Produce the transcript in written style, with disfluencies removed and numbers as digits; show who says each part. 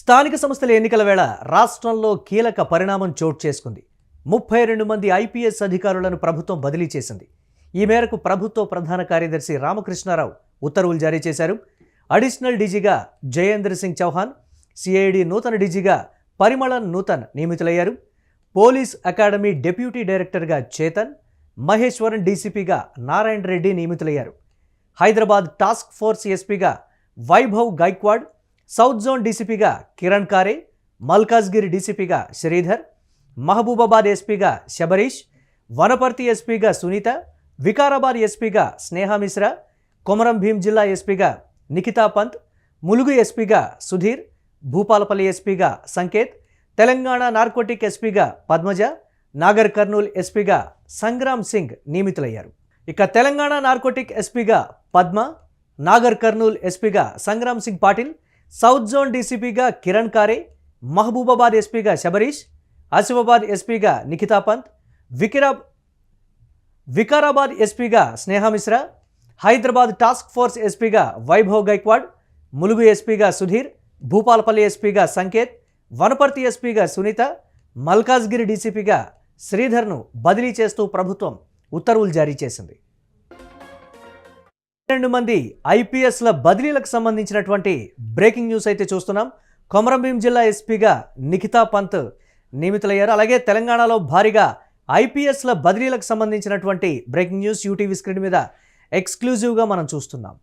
Speaker 1: స్థానిక సంస్థల ఎన్నికల వేళ రాష్ట్రంలో కీలక పరిణామం చోటు చేసుకుంది. 32 మంది ఐపీఎస్ అధికారులను ప్రభుత్వం బదిలీ చేసింది. ఈ మేరకు ప్రభుత్వ ప్రధాన కార్యదర్శి రామకృష్ణారావు ఉత్తర్వులు జారీ చేశారు. అడిషనల్ డీజీగా జయేంద్ర సింగ్ చౌహాన్, సిఐడి నూతన డీజీగా పరిమళన్ నూతన్ నియమితులయ్యారు. పోలీస్ అకాడమీ డిప్యూటీ డైరెక్టర్గా చేతన్, మహేశ్వరన్ డీసీపీగా నారాయణ రెడ్డి నియమితులయ్యారు. హైదరాబాద్ టాస్క్ ఫోర్స్ ఎస్పీగా వైభవ్ గైక్వాడ్, సౌత్ జోన్ డీసీపీగా కిరణ్ కారే, మల్కాజ్గిరి డీసీపీగా శ్రీధర్, మహబూబాబాద్ ఎస్పీగా శబరీష్, వనపర్తి ఎస్పీగా సునీత, వికారాబాద్ ఎస్పీగా స్నేహా మిశ్రా, కొమరం భీం జిల్లా ఎస్పీగా నిఖితా పంత్, ములుగు ఎస్పీగా సుధీర్, భూపాలపల్లి ఎస్పీగా సంకేత్, తెలంగాణ నార్కోటిక్ ఎస్పీగా పద్మజ, నాగర్ కర్నూల్ ఎస్పీగా సంగ్రామ్ సింగ్ నియమితులయ్యారు. ఇక తెలంగాణ నార్కోటిక్ ఎస్పీగా పద్మ, నాగర్ కర్నూల్ ఎస్పీగా సంగ్రామ్ సింగ్ పాటిల్, సౌత్ జోన్ డీసీపీగా కిరణ్ కారే, మహబూబాబాద్ ఎస్పీగా శబరీష్, ఆసిఫాబాద్ ఎస్పీగా నిఖితా పంత్, వికారాబాద్ ఎస్పీగా స్నేహా మిశ్రా, హైదరాబాద్ టాస్క్ ఫోర్స్ ఎస్పీగా వైభవ్ గైక్వాడ్, ములుగు ఎస్పీగా సుధీర్, భూపాలపల్లి ఎస్పీగా సంకేత్, వనపర్తి ఎస్పీగా సునీత, మల్కాజ్గిరి డీసీపీగా శ్రీధర్ను బదిలీ చేస్తూ ప్రభుత్వం ఉత్తర్వులు జారీ చేసింది. 2 మంది ఐపీఎస్ల బదిలీలకు సంబంధించినటువంటి బ్రేకింగ్ న్యూస్ అయితే చూస్తున్నాం. కొమరం భీం జిల్లా ఎస్పీగా నిఖితా పంత్ నియమితులయ్యారు. అలాగే తెలంగాణలో భారీగా ఐపీఎస్ల బదిలీలకు సంబంధించినటువంటి బ్రేకింగ్ న్యూస్ యూటీవీ స్క్రీన్ మీద ఎక్స్క్లూజివ్గా మనం చూస్తున్నాం.